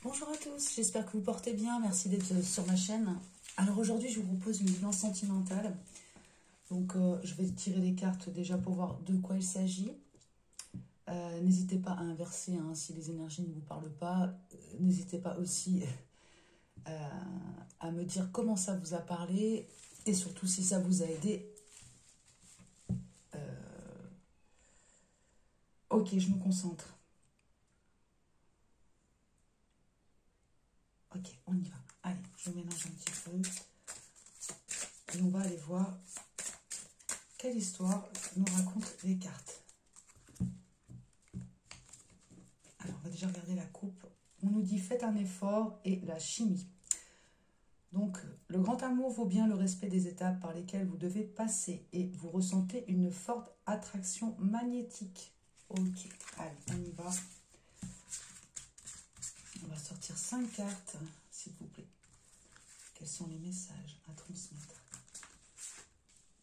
Bonjour à tous, j'espère que vous portez bien, merci d'être sur ma chaîne. Alors aujourd'hui je vous propose une guidance sentimentale. Donc je vais tirer les cartes déjà pour voir de quoi il s'agit. N'hésitez pas à inverser si les énergies ne vous parlent pas. N'hésitez pas aussi à me dire comment ça vous a parlé et surtout si ça vous a aidé. Ok, je me concentre. Ok, on y va. Allez, je mélange un petit peu. Et on va aller voir quelle histoire nous racontent les cartes. Alors, on va déjà regarder la coupe. On nous dit « Faites un effort » et la chimie. Donc, le grand amour vaut bien le respect des étapes par lesquelles vous devez passer et vous ressentez une forte attraction magnétique. Ok, allez, on y va. On va sortir 5 cartes, s'il vous plaît. Quels sont les messages à transmettre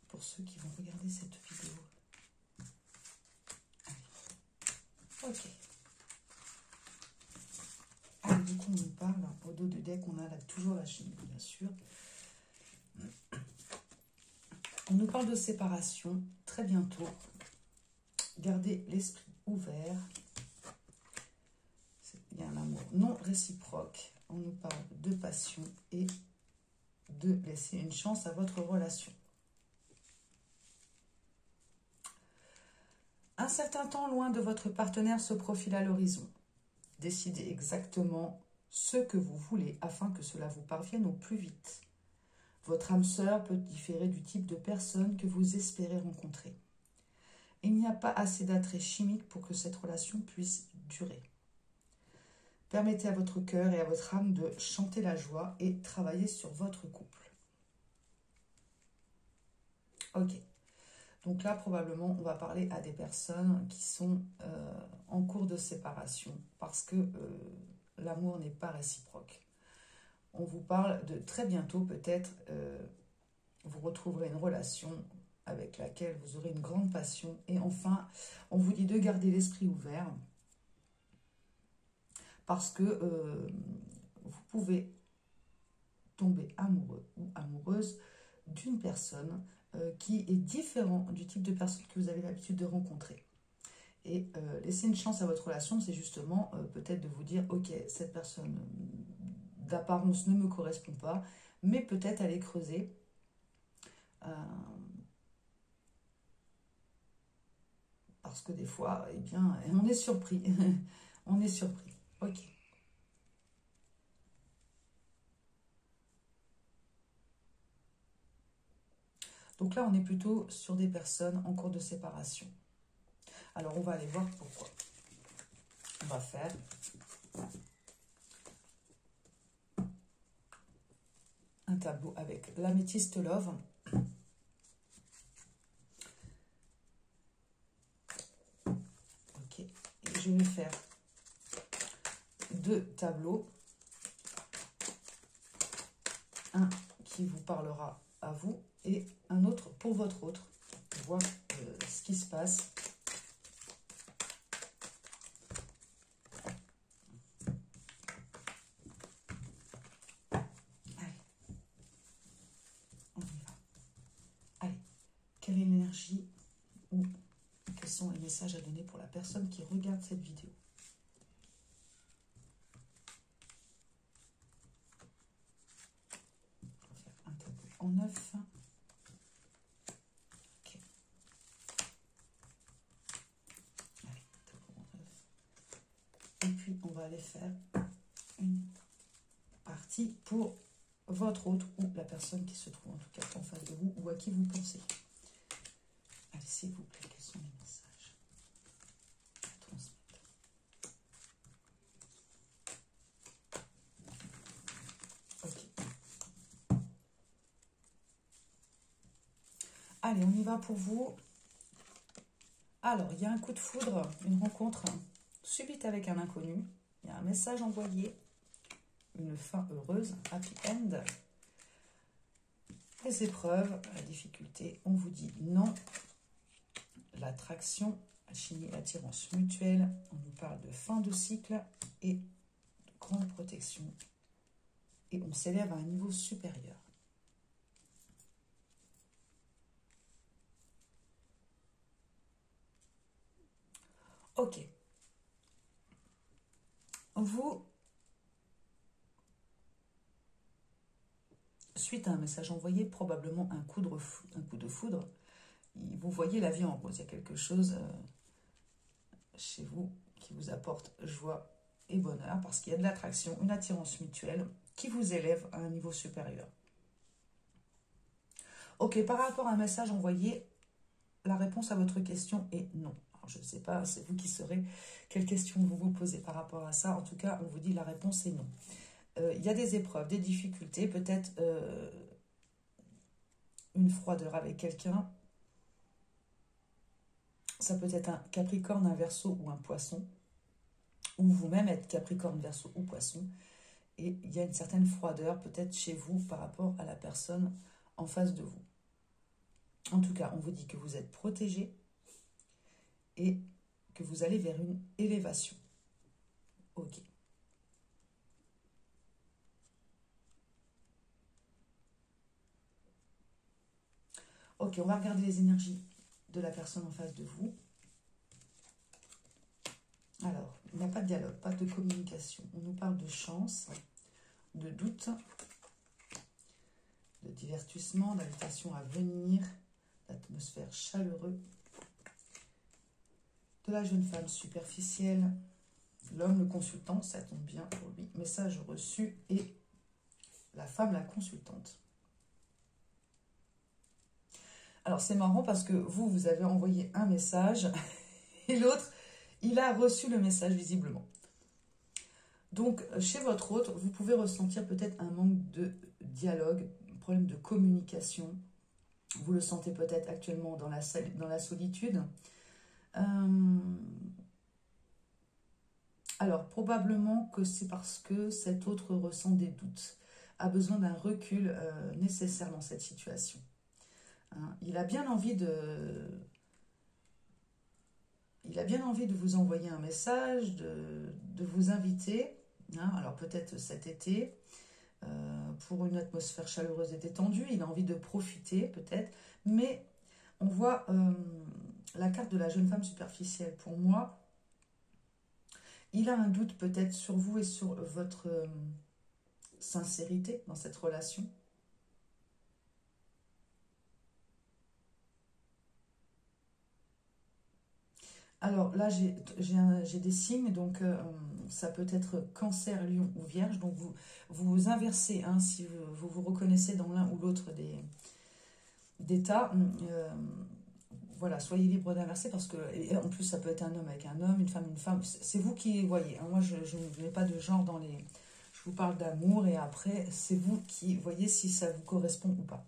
pour ceux qui vont regarder cette vidéo? Allez. Ok. Allez, du coup, on nous parle, au dos du deck, on a là toujours la chimie, bien sûr. On nous parle de séparation, très bientôt. Gardez l'esprit ouvert. Il y a un amour non réciproque. On nous parle de passion et de laisser une chance à votre relation. Un certain temps loin de votre partenaire se profile à l'horizon. Décidez exactement ce que vous voulez afin que cela vous parvienne au plus vite. Votre âme sœur peut différer du type de personne que vous espérez rencontrer. Il n'y a pas assez d'attrait chimique pour que cette relation puisse durer. Permettez à votre cœur et à votre âme de chanter la joie et travailler sur votre couple. Ok. Donc là, probablement, on va parler à des personnes qui sont en cours de séparation parce que l'amour n'est pas réciproque. On vous parle de très bientôt, peut-être, vous retrouverez une relation avec laquelle vous aurez une grande passion. Et enfin, on vous dit de garder l'esprit ouvert parce que vous pouvez tomber amoureux ou amoureuse d'une personne qui est différent du type de personne que vous avez l'habitude de rencontrer. Et laisser une chance à votre relation, c'est justement peut-être de vous dire, ok, cette personne d'apparence ne me correspond pas, mais peut-être aller creuser. Parce que des fois, eh bien, on est surpris. On est surpris. Ok. Donc là, on est plutôt sur des personnes en cours de séparation. Alors, on va aller voir pourquoi. On va faire un tableau avec l'améthyste love. Ok. Et je vais faire 2 tableaux. Un qui vous parlera à vous et un autre pour votre autre. Pour voir ce qui se passe. Quelle est l'énergie ou quels sont les messages à donner pour la personne qui regarde cette vidéo? On va faire un tableau en 9. Ok. Allez, tableau en 9. Et puis, on va aller faire une partie pour votre autre ou la personne qui se trouve en tout cas en face de vous ou à qui vous pensez. Allez, s'il vous plaît, quels sont les messages à transmettre? Ok. Allez, on y va pour vous. Alors, il y a un coup de foudre, une rencontre subite avec un inconnu. Il y a un message envoyé, une fin heureuse, happy end. Les épreuves, la difficulté, on vous dit non. L'attraction, la chimie, l'attirance mutuelle. On nous parle de fin de cycle et de grande protection. Et on s'élève à un niveau supérieur. Ok. Vous, suite à un message envoyé, probablement un coup de foudre, vous voyez la vie en rose. Il y a quelque chose chez vous qui vous apporte joie et bonheur parce qu'il y a de l'attraction, une attirance mutuelle qui vous élève à un niveau supérieur. Ok, par rapport à un message envoyé, la réponse à votre question est non. Alors, je ne sais pas, c'est vous qui saurez quelle question vous vous posez par rapport à ça. En tout cas, on vous dit la réponse est non. Il y a des épreuves, des difficultés, peut-être une froideur avec quelqu'un. Ça peut être un Capricorne, un Verseau ou un Poisson. Ou vous-même être Capricorne, Verseau ou Poisson. Et il y a une certaine froideur peut-être chez vous par rapport à la personne en face de vous. En tout cas, on vous dit que vous êtes protégé et que vous allez vers une élévation. Ok. Ok, on va regarder les énergies de la personne en face de vous. Alors, il n'y a pas de dialogue, pas de communication. On nous parle de chance, de doute, de divertissement, d'invitation à venir, d'atmosphère chaleureuse, de la jeune femme superficielle, l'homme le consultant, ça tombe bien pour lui, message reçu, et la femme la consultante. Alors c'est marrant parce que vous avez envoyé un message et l'autre, il a reçu le message visiblement. Donc chez votre hôte, vous pouvez ressentir peut-être un manque de dialogue, un problème de communication. Vous le sentez peut-être actuellement dans la solitude. Alors, probablement que c'est parce que cet autre ressent des doutes, a besoin d'un recul nécessaire dans cette situation. Hein, il a bien envie de vous envoyer un message, de vous inviter, hein, alors peut-être cet été, pour une atmosphère chaleureuse et détendue. Il a envie de profiter, peut-être, mais on voit la carte de la jeune femme superficielle. Pour moi, il a un doute peut-être sur vous et sur votre sincérité dans cette relation. Alors là, j'ai des signes, donc ça peut être Cancer, Lion ou Vierge. Donc vous inversez, hein, si vous reconnaissez dans l'un ou l'autre des tas. Voilà, soyez libre d'inverser parce que, et en plus, ça peut être un homme avec un homme, une femme. C'est vous qui voyez. Hein. Moi, je ne mets pas de genre dans les... Je vous parle d'amour et après, c'est vous qui voyez si ça vous correspond ou pas.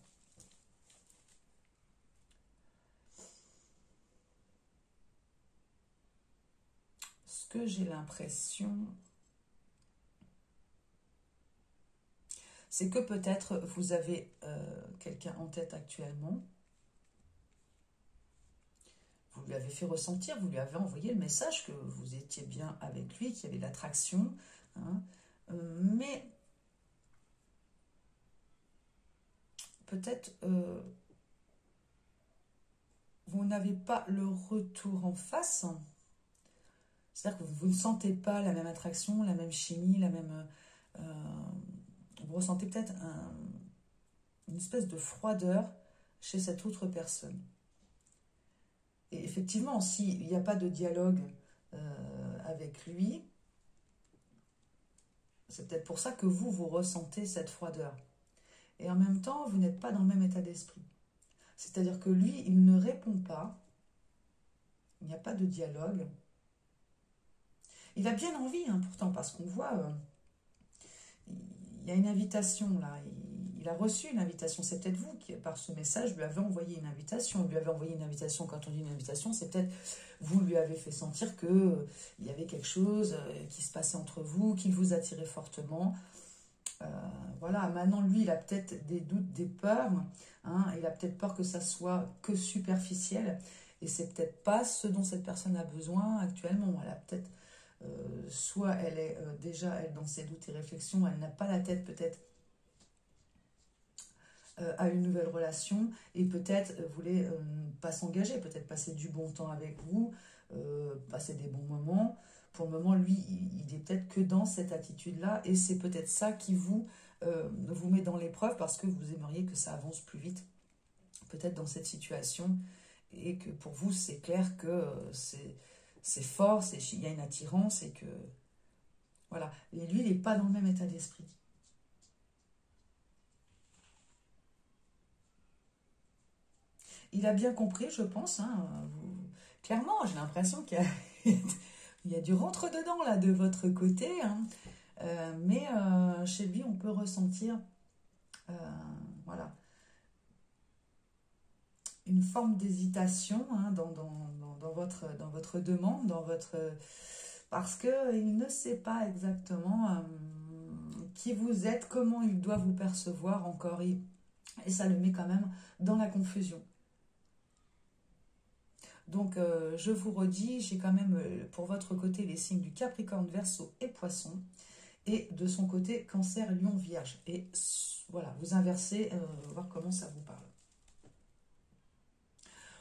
Ce que j'ai l'impression, c'est que peut-être vous avez quelqu'un en tête actuellement. Vous lui avez fait ressentir, vous lui avez envoyé le message que vous étiez bien avec lui, qu'il y avait de l'attraction. Hein, mais peut-être vous n'avez pas le retour en face. C'est-à-dire que vous ne sentez pas la même attraction, la même chimie, la même... vous ressentez peut-être une espèce de froideur chez cette autre personne. Et effectivement, s'il n'y a pas de dialogue avec lui, c'est peut-être pour ça que vous ressentez cette froideur. Et en même temps, vous n'êtes pas dans le même état d'esprit. C'est-à-dire que lui, il ne répond pas. Il n'y a pas de dialogue. Il a bien envie, hein, pourtant, parce qu'on voit... il y a une invitation, là. Il a reçu une invitation. C'est peut-être vous qui, par ce message, lui avez envoyé une invitation. Vous lui avez envoyé une invitation. Quand on dit une invitation, c'est peut-être vous lui avez fait sentir qu'il y avait quelque chose qui se passait entre vous, qu'il vous attirait fortement. Voilà, maintenant, lui, il a peut-être des doutes, des peurs. Hein, il a peut-être peur que ça soit que superficiel. Et c'est peut-être pas ce dont cette personne a besoin actuellement. Elle a peut-être soit elle est déjà elle, dans ses doutes et réflexions, elle n'a pas la tête peut-être à une nouvelle relation et peut-être voulait pas s'engager, peut-être passer du bon temps avec vous, passer des bons moments. Pour le moment, lui, il est peut-être que dans cette attitude-là et c'est peut-être ça qui vous met dans l'épreuve parce que vous aimeriez que ça avance plus vite, peut-être dans cette situation et que pour vous, c'est clair que c'est fort, il y a une attirance et que... Voilà. Et lui, il n'est pas dans le même état d'esprit. Il a bien compris, je pense. Hein, clairement, j'ai l'impression qu'il y a du rentre-dedans là de votre côté. Hein. Mais chez lui, on peut ressentir voilà, une forme d'hésitation hein, dans votre demande, parce qu'il ne sait pas exactement qui vous êtes, comment il doit vous percevoir encore. Et ça le met quand même dans la confusion. Donc, je vous redis, j'ai quand même pour votre côté les signes du Capricorne, Verseau et Poisson. Et de son côté, Cancer, Lion, Vierge. Et voilà, vous inversez, voir comment ça vous parle.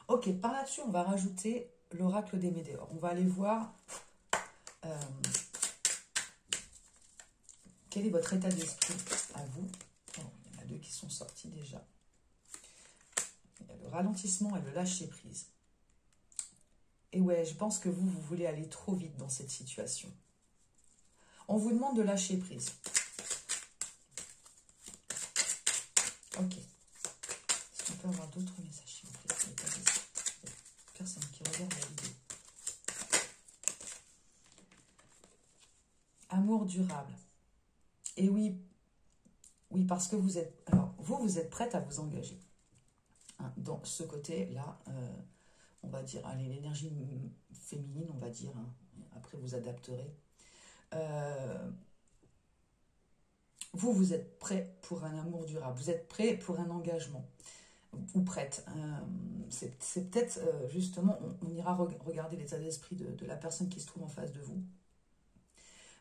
Ok, par là-dessus, on va rajouter l'oracle des Météores. On va aller voir quel est votre état d'esprit à vous. Oh, il y en a deux qui sont sortis déjà. Il y a le ralentissement et le lâcher-prise. Et ouais, je pense que vous voulez aller trop vite dans cette situation. On vous demande de lâcher prise. Ok. Est-ce qu'on peut avoir d'autres messages, s'il vous plaît? Il y a personne qui regarde la vidéo. Amour durable. Et oui, parce que vous êtes... Alors, vous êtes prête à vous engager. Hein, dans ce côté-là, on va dire, allez, l'énergie féminine, on va dire. Hein, après, vous adapterez. Vous êtes prêt pour un amour durable, vous êtes prêt pour un engagement, ou prête. C'est peut-être, justement, on ira regarder l'état d'esprit de la personne qui se trouve en face de vous.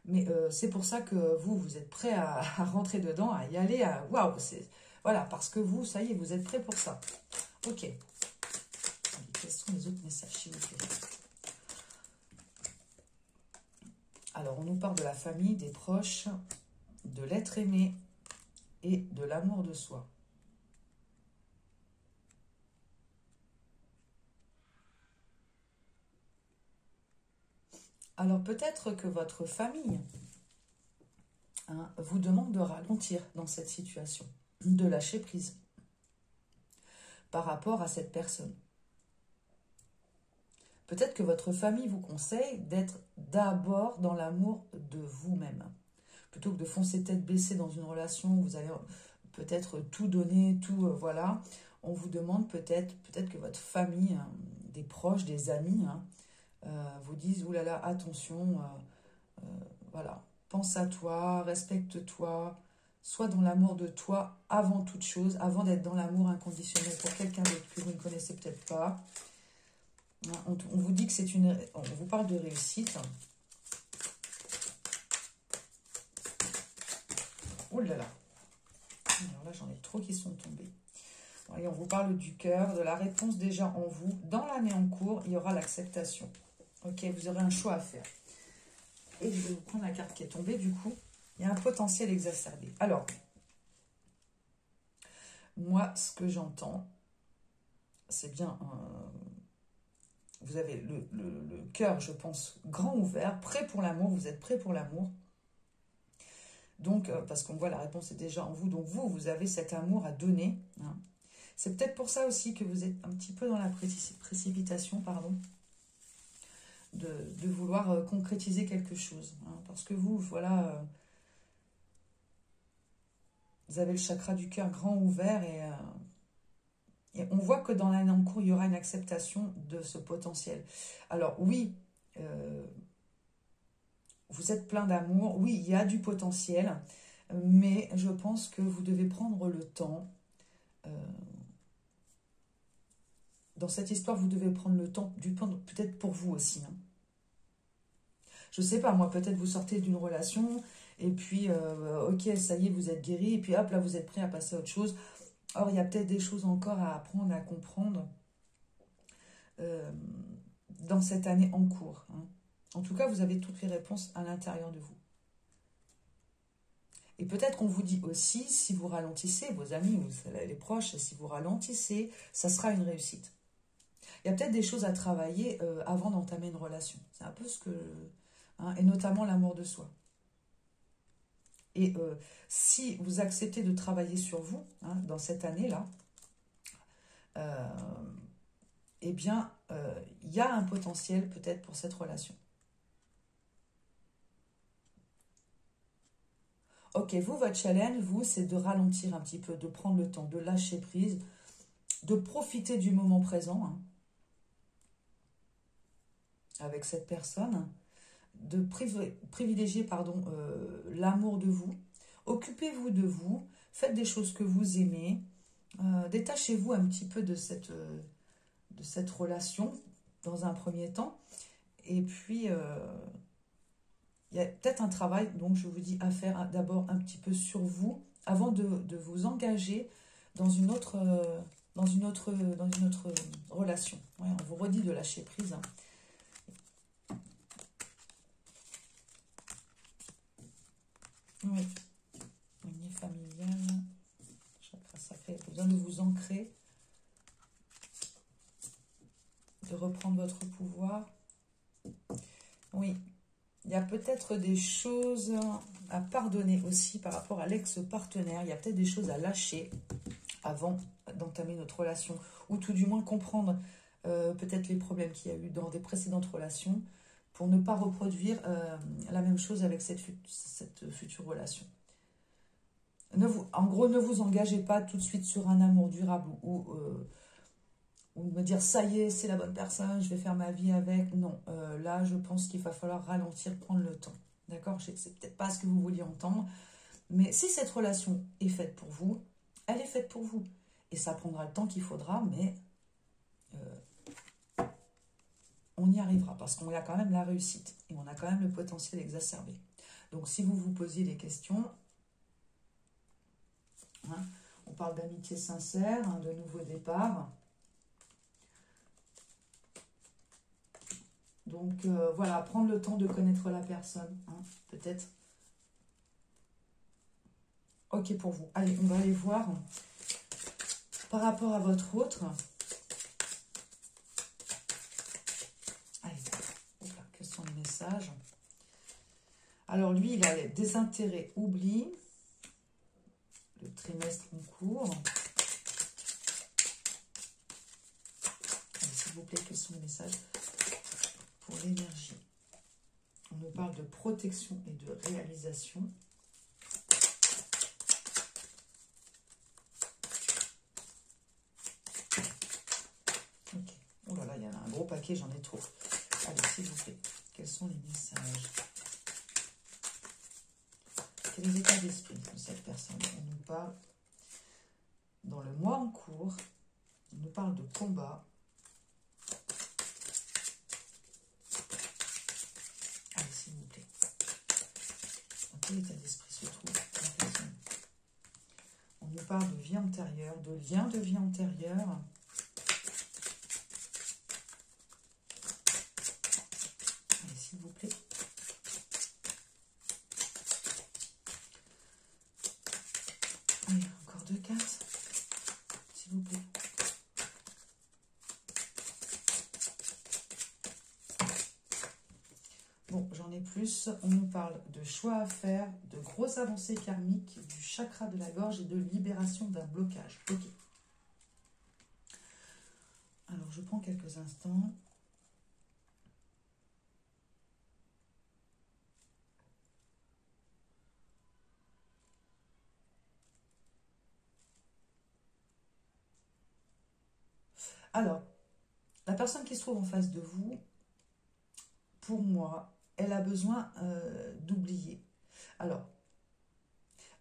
Mais c'est pour ça que vous êtes prêt à rentrer dedans, à y aller, waouh, voilà, parce que vous, ça y est, vous êtes prêt pour ça. Ok. Allez, quels sont les autres messages, s'il vous plaît? Alors, on nous parle de la famille, des proches, de l'être aimé et de l'amour de soi. Alors, peut-être que votre famille hein, vous demande de ralentir dans cette situation, de lâcher prise par rapport à cette personne. Peut-être que votre famille vous conseille d'être d'abord dans l'amour de vous-même. Plutôt que de foncer tête baissée dans une relation où vous allez peut-être tout donner, tout, voilà. On vous demande peut-être que votre famille, hein, des proches, des amis, hein, vous disent, oulala, attention, voilà, pense à toi, respecte-toi, sois dans l'amour de toi avant toute chose, avant d'être dans l'amour inconditionnel pour quelqu'un d'autre que vous ne connaissez peut-être pas. On vous dit que c'est une... On vous parle de réussite. Oh là là. Alors là, j'en ai trop qui sont tombés. Et on vous parle du cœur, de la réponse déjà en vous. Dans l'année en cours, il y aura l'acceptation. Ok, vous aurez un choix à faire. Et je vais vous prendre la carte qui est tombée, du coup. Il y a un potentiel exacerbé. Alors, moi, ce que j'entends, c'est bien... vous avez le cœur, je pense, grand ouvert, prêt pour l'amour. Vous êtes prêt pour l'amour. Donc, parce qu'on voit la réponse est déjà en vous. Donc, vous avez cet amour à donner. Hein. C'est peut-être pour ça aussi que vous êtes un petit peu dans la précipitation, pardon, de vouloir concrétiser quelque chose. Hein, parce que vous, voilà, vous avez le chakra du cœur grand ouvert et on voit que dans l'année en cours, il y aura une acceptation de ce potentiel. Alors, oui, vous êtes plein d'amour. Oui, il y a du potentiel, mais je pense que vous devez prendre le temps. Dans cette histoire, vous devez prendre le temps, peut-être pour vous aussi. Hein. Je sais pas, moi, peut-être vous sortez d'une relation, et puis, ok, ça y est, vous êtes guéri, et puis hop, là, vous êtes prêt à passer à autre chose. Or, il y a peut-être des choses encore à apprendre, à comprendre euh, dans cette année en cours. Hein. En tout cas, vous avez toutes les réponses à l'intérieur de vous. Et peut-être qu'on vous dit aussi, si vous ralentissez, vos amis ou les proches, si vous ralentissez, ça sera une réussite. Il y a peut-être des choses à travailler avant d'entamer une relation. C'est un peu ce que... Hein, et notamment l'amour de soi. Et si vous acceptez de travailler sur vous, hein, dans cette année-là, eh bien, il y a un potentiel peut-être pour cette relation. Ok, vous, votre challenge, vous, c'est de ralentir un petit peu, de prendre le temps, de lâcher prise, de profiter du moment présent, hein, avec cette personne, de privilégier pardon, l'amour de vous. Occupez-vous de vous, faites des choses que vous aimez, détachez-vous un petit peu de cette relation dans un premier temps. Et puis, il y a peut-être un travail, donc je vous dis, à faire d'abord un petit peu sur vous avant de vous engager dans une autre relation. Ouais, on vous redit de lâcher prise. Hein. Oui, lignée familiale, chakra sacré, besoin de vous ancrer, de reprendre votre pouvoir. Oui, il y a peut-être des choses à pardonner aussi par rapport à l'ex-partenaire. Il y a peut-être des choses à lâcher avant d'entamer notre relation, ou tout du moins comprendre peut-être les problèmes qu'il y a eu dans des précédentes relations pour ne pas reproduire la même chose avec cette future relation. En gros, ne vous engagez pas tout de suite sur un amour durable ou me dire ça y est, c'est la bonne personne, je vais faire ma vie avec. Non, là, je pense qu'il va falloir ralentir, prendre le temps. D'accord? Je sais que c'est peut-être pas ce que vous vouliez entendre, mais si cette relation est faite pour vous, elle est faite pour vous. Et ça prendra le temps qu'il faudra, mais on y arrivera parce qu'on a quand même la réussite et on a quand même le potentiel exacerbé. Donc, si vous vous posiez des questions, hein, on parle d'amitié sincère, hein, de nouveau départ. Donc, voilà, prendre le temps de connaître la personne, hein, peut-être. Ok pour vous. Allez, on va aller voir par rapport à votre autre. Allez, quels sont les messages? Alors, lui, il a les désintérêts, oubli. Le trimestre en cours. S'il vous plaît, quels sont les messages pour l'énergie? On nous parle de protection et de réalisation. Ok. Oh là là, il y en a un gros paquet, j'en ai trop. Allez, s'il vous plaît, quels sont les messages? Quel est l'état d'esprit de cette personne? On nous parle, dans le mois en cours, on nous parle de combat. Allez, s'il vous plaît. Dans quel état d'esprit se trouve la personne? On nous parle de vie antérieure, de lien de vie antérieure. Allez, s'il vous plaît. Allez, encore deux cartes. S'il vous plaît. Bon, j'en ai plus. On nous parle de choix à faire, de grosses avancées karmiques, du chakra de la gorge et de libération d'un blocage. Ok. Alors, je prends quelques instants. Alors, la personne qui se trouve en face de vous, pour moi, elle a besoin d'oublier. Alors,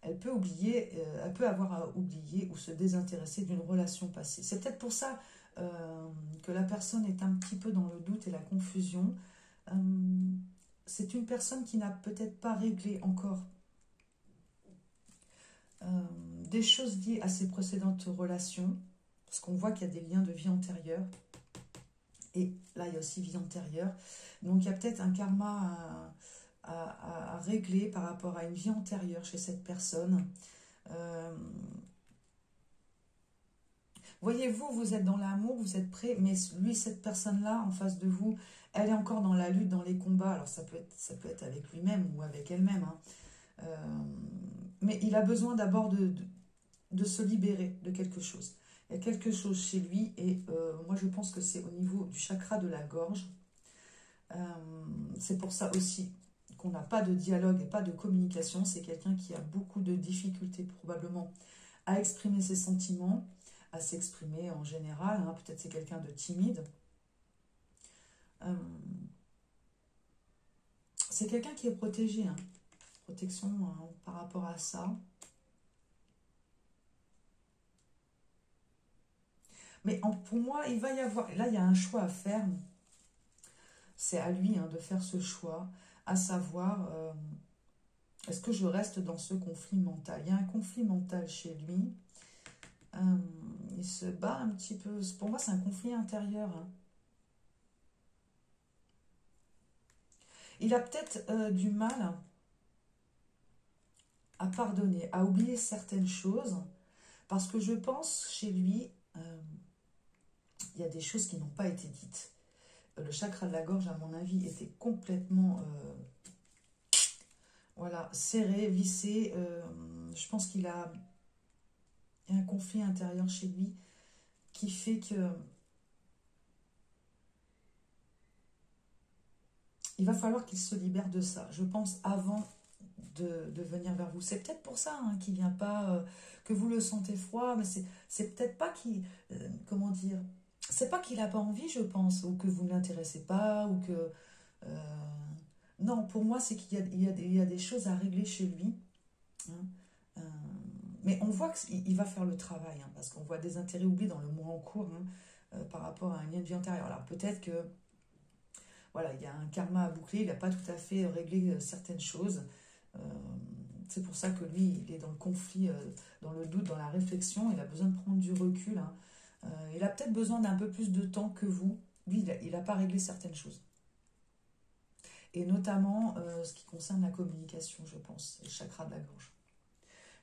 elle peut oublier, elle peut avoir à oublier ou se désintéresser d'une relation passée. C'est peut-être pour ça que la personne est un petit peu dans le doute et la confusion. c'est une personne qui n'a peut-être pas réglé encore des choses liées à ses précédentes relations, parce qu'on voit qu'il y a des liens de vie antérieure, et là il y a aussi vie antérieure, donc il y a peut-être un karma à régler par rapport à une vie antérieure chez cette personne. Voyez-vous, vous êtes dans l'amour, vous êtes prêt, mais lui, cette personne-là, en face de vous, elle est encore dans la lutte, dans les combats. Alors, ça peut être avec lui-même ou avec elle-même. Hein. Mais il a besoin d'abord de se libérer de quelque chose. Il y a quelque chose chez lui, et moi, je pense que c'est au niveau du chakra de la gorge. C'est pour ça aussi qu'on n'a pas de dialogue et pas de communication. C'est quelqu'un qui a beaucoup de difficultés, probablement, à exprimer ses sentiments, à s'exprimer en général, hein. Peut-être c'est quelqu'un de timide. C'est quelqu'un qui est protégé, hein. Protection hein, par rapport à ça. Mais pour moi, il va y avoir... Là, il y a un choix à faire. C'est à lui hein, de faire ce choix, à savoir, est-ce que je reste dans ce conflit mental? Il y a un conflit mental chez lui. Il se bat un petit peu. Pour moi, c'est un conflit intérieur. Hein. Il a peut-être du mal à pardonner, à oublier certaines choses, parce que je pense, chez lui, il y a des choses qui n'ont pas été dites. Le chakra de la gorge, à mon avis, était complètement voilà, serré, vissé. Je pense qu'il a un conflit intérieur chez lui qui fait que il va falloir qu'il se libère de ça, je pense, avant de venir vers vous. C'est peut-être pour ça hein, qu'il ne vient pas, que vous le sentez froid, mais c'est peut-être pas qu'il... comment dire? C'est pas qu'il n'a pas envie, je pense, ou que vous ne l'intéressez pas, ou que... non, pour moi, c'est qu'il y a des choses à régler chez lui. Hein. Mais on voit qu'il va faire le travail, hein, parce qu'on voit des intérêts oubliés dans le mois en cours, hein, par rapport à un lien de vie antérieur. Alors peut-être que voilà, il y a un karma à boucler, il n'a pas tout à fait réglé certaines choses. C'est pour ça que lui, il est dans le conflit, dans le doute, dans la réflexion. Il a besoin de prendre du recul. Hein. Il a peut-être besoin d'un peu plus de temps que vous. Lui, il n'a pas réglé certaines choses. Et notamment ce qui concerne la communication, je pense, le chakra de la gorge.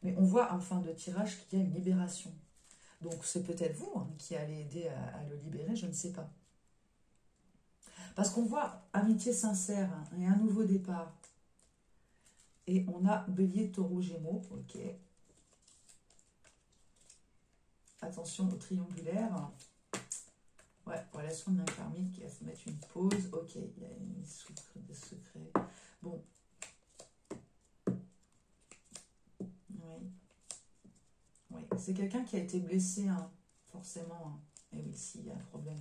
Mais on voit en fin de tirage qu'il y a une libération. Donc c'est peut-être vous hein, qui allez aider à le libérer, je ne sais pas. Parce qu'on voit amitié sincère hein, et un nouveau départ. Et on a bélier, taureau, gémeaux. Ok. Attention au triangulaire. Ouais, relation de lien karmique qui va se mettre une pause. Ok, il y a une des secrets. Bon. Oui. Oui, c'est quelqu'un qui a été blessé, hein, forcément. Hein. Et oui, si, il y a un problème.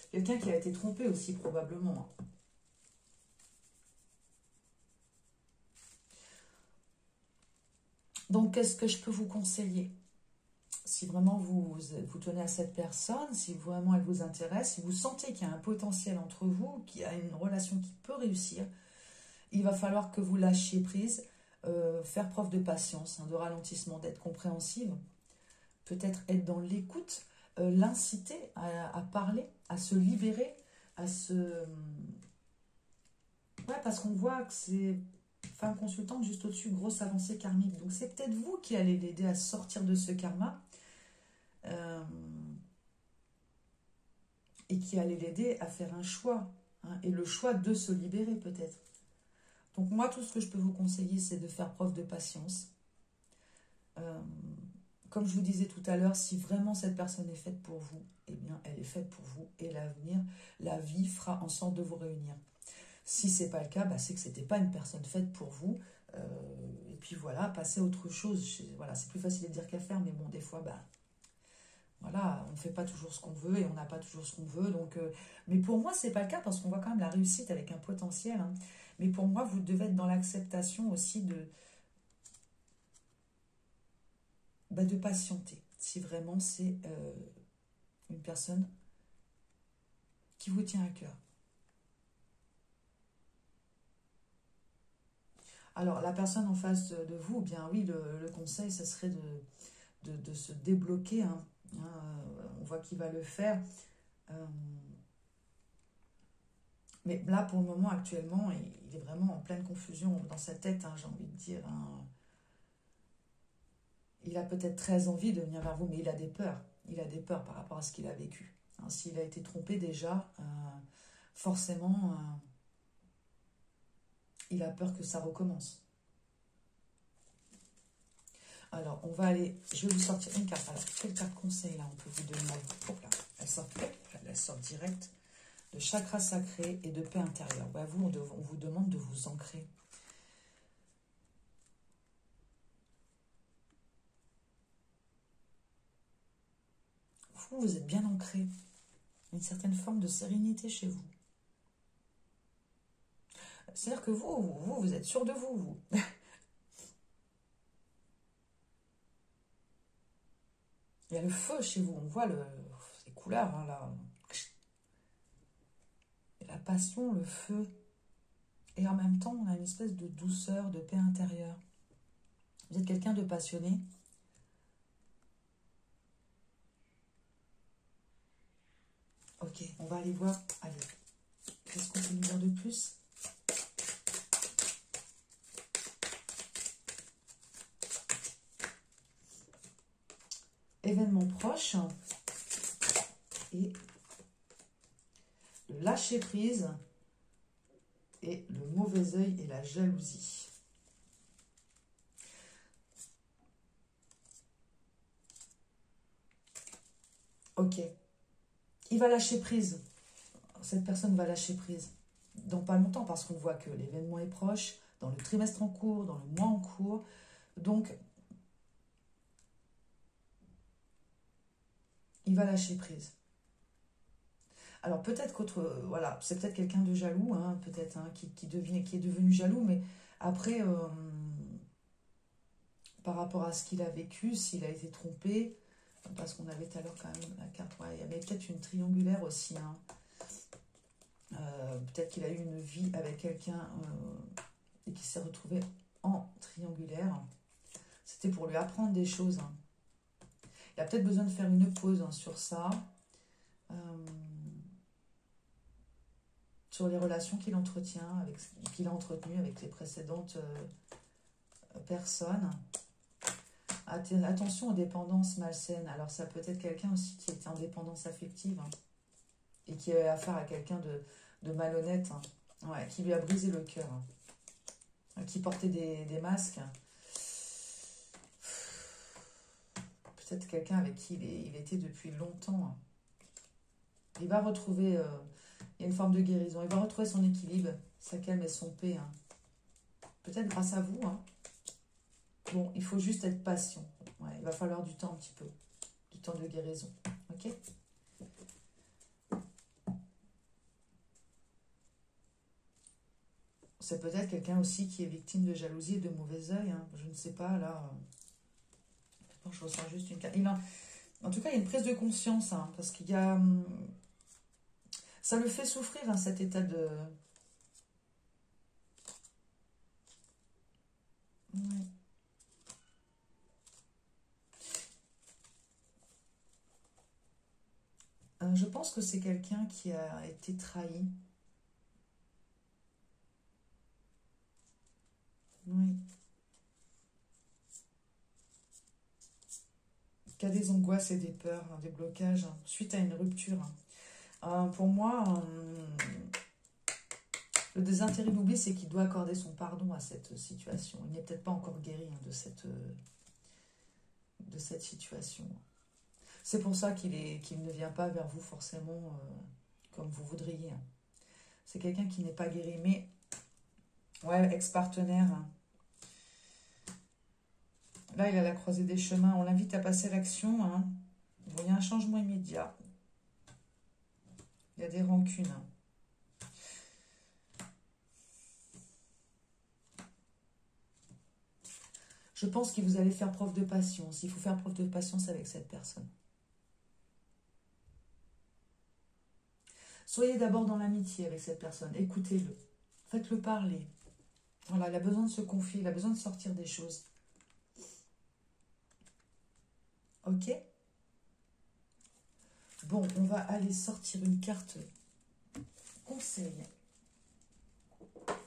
Quelqu'un qui a été trompé aussi, probablement. Hein. Donc, qu'est-ce que je peux vous conseiller? Si vraiment vous tenez à cette personne, si vraiment elle vous intéresse, si vous sentez qu'il y a un potentiel entre vous, qu'il y a une relation qui peut réussir, il va falloir que vous lâchiez prise, faire preuve de patience, hein, de ralentissement, d'être compréhensive, peut-être être dans l'écoute, l'inciter à parler, à se libérer, à se... Ouais, parce qu'on voit que c'est... Femme consultante, juste au-dessus, grosse avancée karmique. Donc c'est peut-être vous qui allez l'aider à sortir de ce karma et qui allez l'aider à faire un choix. Hein, et le choix de se libérer peut-être. Donc moi, tout ce que je peux vous conseiller, c'est de faire preuve de patience. Comme je vous disais tout à l'heure, si vraiment cette personne est faite pour vous, eh bien, elle est faite pour vous. Et l'avenir, la vie fera en sorte de vous réunir. Si ce n'est pas le cas, bah, c'est que ce n'était pas une personne faite pour vous. Et puis voilà, passer à autre chose. Voilà, c'est plus facile à dire qu'à faire, mais bon, des fois, bah, voilà, on ne fait pas toujours ce qu'on veut et on n'a pas toujours ce qu'on veut. Donc, mais pour moi, ce n'est pas le cas parce qu'on voit quand même la réussite avec un potentiel. Hein. Mais pour moi, vous devez être dans l'acceptation aussi de patienter. Si vraiment c'est une personne qui vous tient à cœur. Alors, la personne en face de vous, eh bien oui, le conseil, ce serait de se débloquer. Hein. On voit qu'il va le faire. Mais là, pour le moment, actuellement, il est vraiment en pleine confusion dans sa tête, hein, j'ai envie de dire. Hein. Il a peut-être très envie de venir vers vous, mais il a des peurs. Il a des peurs par rapport à ce qu'il a vécu. Hein, s'il a été trompé déjà, forcément, il a peur que ça recommence. Alors, on va aller... Je vais vous sortir une carte. Alors, quelle carte conseil, là, on peut vous donner à vous? Hop là, elle sort direct. De chakra sacré et de paix intérieure. Ouais, vous, on vous demande de vous ancrer. Vous êtes bien ancré. Une certaine forme de sérénité chez vous. C'est-à-dire que vous êtes sûr de vous. Il y a le feu chez vous. On voit les couleurs, hein, là. Et la passion, le feu. Et en même temps, on a une espèce de douceur, de paix intérieure. Vous êtes quelqu'un de passionné. Ok, on va aller voir. Allez, qu'est-ce qu'on peut nous dire de plus? Événement proche. Et le lâcher prise. Et le mauvais œil et la jalousie. Ok. Il va lâcher prise. Cette personne va lâcher prise. Dans pas longtemps, parce qu'on voit que l'événement est proche, dans le trimestre en cours, dans le mois en cours. Donc, il va lâcher prise. Alors, peut-être voilà, c'est peut-être quelqu'un de jaloux, hein, peut-être, hein, qui est devenu jaloux, mais après, par rapport à ce qu'il a vécu, s'il a été trompé, parce qu'on avait tout à l'heure quand même la carte, ouais, il y avait peut-être une triangulaire aussi, hein. Peut-être qu'il a eu une vie avec quelqu'un et qu'il s'est retrouvé en triangulaire. C'était pour lui apprendre des choses. Hein. Il a peut-être besoin de faire une pause, hein, sur ça. Sur les relations qu'il entretient, qu'il a entretenues avec les précédentes personnes. Attention aux dépendances malsaines. Alors ça peut être quelqu'un aussi qui est en dépendance affective, hein, et qui a affaire à quelqu'un de malhonnête, hein, ouais, qui lui a brisé le cœur, hein, qui portait des masques. Peut-être quelqu'un avec qui il était depuis longtemps. Hein. Il va retrouver, il y a une forme de guérison, il va retrouver son équilibre, sa calme et son paix. Hein. Peut-être grâce à vous. Hein. Bon, il faut juste être patient. Ouais, il va falloir du temps un petit peu, du temps de guérison. Ok ? C'est peut-être quelqu'un aussi qui est victime de jalousie et de mauvais œil. Hein. Je ne sais pas, là. Je ressens juste une carte. En tout cas, il y a une prise de conscience, hein, parce qu'il y a... ça le fait souffrir, hein, cet état de... Ouais. Je pense que c'est quelqu'un qui a été trahi. Oui. Qui a des angoisses et des peurs, hein, des blocages, hein, suite à une rupture. Hein. Pour moi, le désintérêt d'oubli, c'est qu'il doit accorder son pardon à cette situation. Il n'est peut-être pas encore guéri, hein, de cette situation. C'est pour ça qu'il ne vient pas vers vous forcément comme vous voudriez. Hein. C'est quelqu'un qui n'est pas guéri, mais... Ouais, ex-partenaire. Hein. Là, il a la croisée des chemins. On l'invite à passer à l'action. Hein. Bon, il y a un changement immédiat. Il y a des rancunes. Hein. Je pense que vous allez faire preuve de patience. Il faut faire preuve de patience avec cette personne. Soyez d'abord dans l'amitié avec cette personne. Écoutez-le. Faites-le parler. Voilà, il a besoin de se confier, il a besoin de sortir des choses. Ok? Bon, on va aller sortir une carte conseil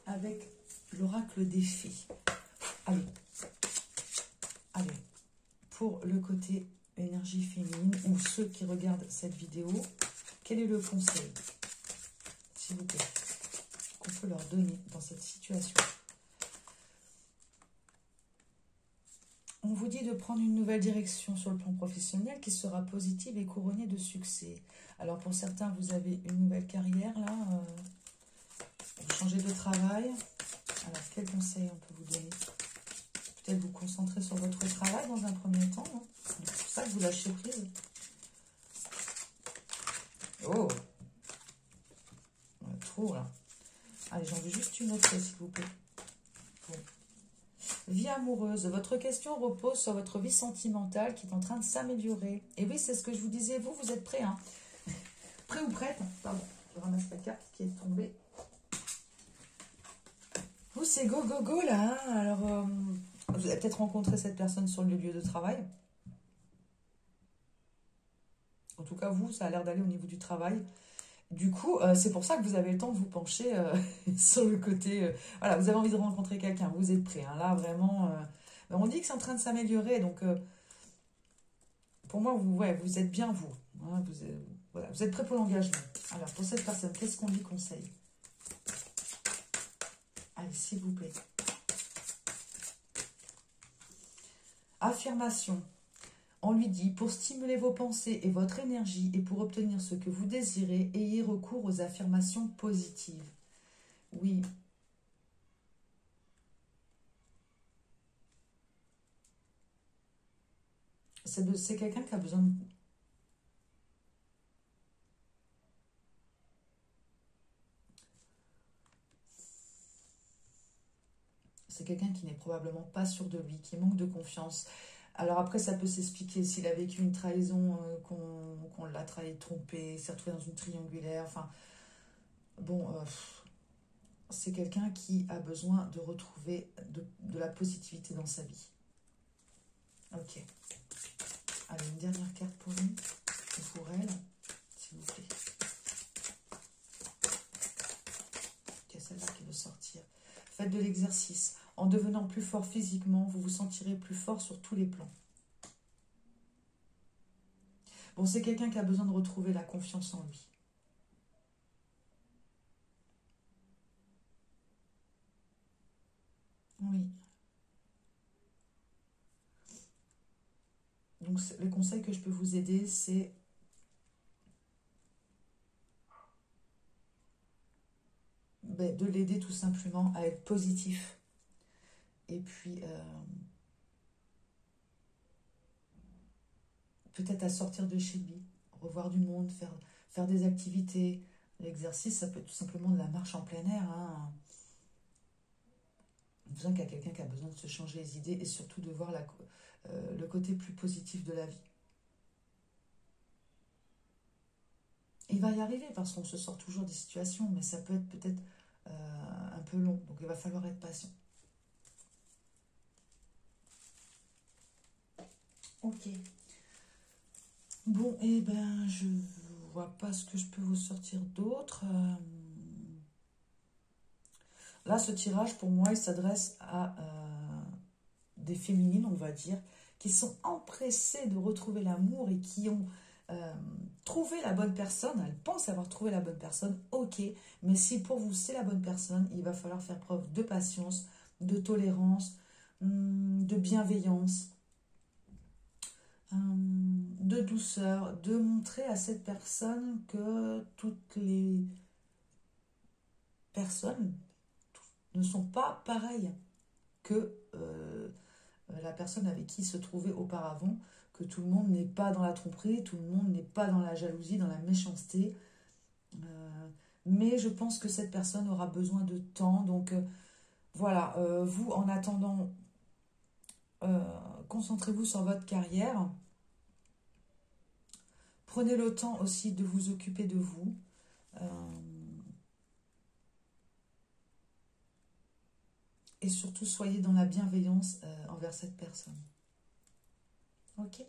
avec l'oracle des fées. Allez, allez, pour le côté énergie féminine ou ceux qui regardent cette vidéo, quel est le conseil, s'il vous plaît, qu'on peut leur donner dans cette situation? On vous dit de prendre une nouvelle direction sur le plan professionnel qui sera positive et couronnée de succès. Alors pour certains, vous avez une nouvelle carrière là, vous changez de travail. Alors quel conseil on peut vous donner? Peut-être vous concentrer sur votre travail dans un premier temps, non? C'est pour ça que vous lâchez prise. Oh, trop là. Allez, j'en veux juste une autre, s'il vous plaît. Bon. Vie amoureuse. Votre question repose sur votre vie sentimentale qui est en train de s'améliorer. Et oui, c'est ce que je vous disais. Vous êtes prêts, hein? Prêt ou prête? Pardon, je ramasse la carte qui est tombée. Vous, c'est go, go, go, là. Hein. Alors, vous avez peut-être rencontré cette personne sur le lieu de travail. En tout cas, vous, ça a l'air d'aller au niveau du travail. Du coup, c'est pour ça que vous avez le temps de vous pencher sur le côté... voilà, vous avez envie de rencontrer quelqu'un, vous êtes prêts. Hein, là, vraiment, on dit que c'est en train de s'améliorer. Donc, pour moi, vous êtes bien vous. Hein, vous êtes prêts pour l'engagement. Alors, pour cette personne, qu'est-ce qu'on lui conseille? Allez, s'il vous plaît. Affirmation. On lui dit, pour stimuler vos pensées et votre énergie et pour obtenir ce que vous désirez, ayez recours aux affirmations positives. Oui. C'est quelqu'un qui a besoin de... C'est quelqu'un qui n'est probablement pas sûr de lui, qui manque de confiance. Alors après, ça peut s'expliquer s'il a vécu une trahison, qu'on l'a trahi, trompé, s'est retrouvé dans une triangulaire. Enfin, bon, c'est quelqu'un qui a besoin de retrouver de la positivité dans sa vie. Ok. Allez, une dernière carte pour lui, et pour elle, s'il vous plaît. Ok, celle-là qui veut sortir. Faites de l'exercice. En devenant plus fort physiquement, vous vous sentirez plus fort sur tous les plans. Bon, c'est quelqu'un qui a besoin de retrouver la confiance en lui. Oui. Donc, le conseil que je peux vous aider, c'est de l'aider tout simplement à être positif. Et puis, peut-être à sortir de chez lui, revoir du monde, faire des activités. L'exercice, ça peut être tout simplement de la marche en plein air. Hein. Besoin qu'il y a quelqu'un qui a besoin de se changer les idées et surtout de voir le côté plus positif de la vie. Il va y arriver parce qu'on se sort toujours des situations, mais ça peut être peut-être un peu long. Donc il va falloir être patient. Ok. Bon, et ben, je vois pas ce que je peux vous sortir d'autre. Là, ce tirage, pour moi, il s'adresse à des féminines, on va dire, qui sont empressées de retrouver l'amour et qui ont trouvé la bonne personne. Elles pensent avoir trouvé la bonne personne, ok. Mais si pour vous, c'est la bonne personne, il va falloir faire preuve de patience, de tolérance, de bienveillance, de douceur, de montrer à cette personne que toutes les personnes ne sont pas pareilles que la personne avec qui se trouvait auparavant, que tout le monde n'est pas dans la tromperie, tout le monde n'est pas dans la jalousie, dans la méchanceté. Mais je pense que cette personne aura besoin de temps. Donc voilà, vous, en attendant, concentrez-vous sur votre carrière. Prenez le temps aussi de vous occuper de vous. Et surtout, soyez dans la bienveillance envers cette personne. Ok?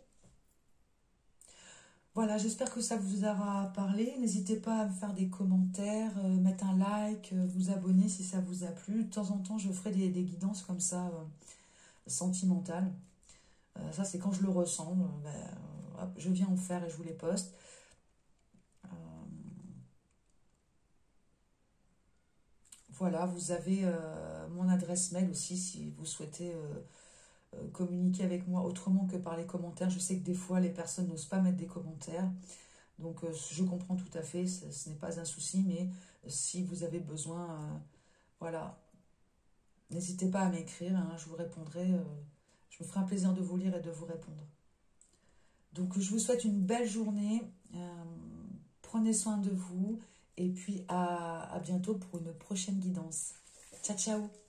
Voilà, j'espère que ça vous aura parlé. N'hésitez pas à me faire des commentaires, mettre un like, vous abonner si ça vous a plu. De temps en temps, je ferai des guidances comme ça, sentimentales. Ça, c'est quand je le ressens. Hop, je viens en faire et je vous les poste. Voilà, vous avez mon adresse mail aussi si vous souhaitez communiquer avec moi autrement que par les commentaires. Je sais que des fois, les personnes n'osent pas mettre des commentaires. Donc, je comprends tout à fait, ce n'est pas un souci, mais si vous avez besoin, voilà, n'hésitez pas à m'écrire, hein, je vous répondrai. Je me ferai un plaisir de vous lire et de vous répondre. Donc, je vous souhaite une belle journée. Prenez soin de vous. Et puis, à bientôt pour une prochaine guidance. Ciao, ciao!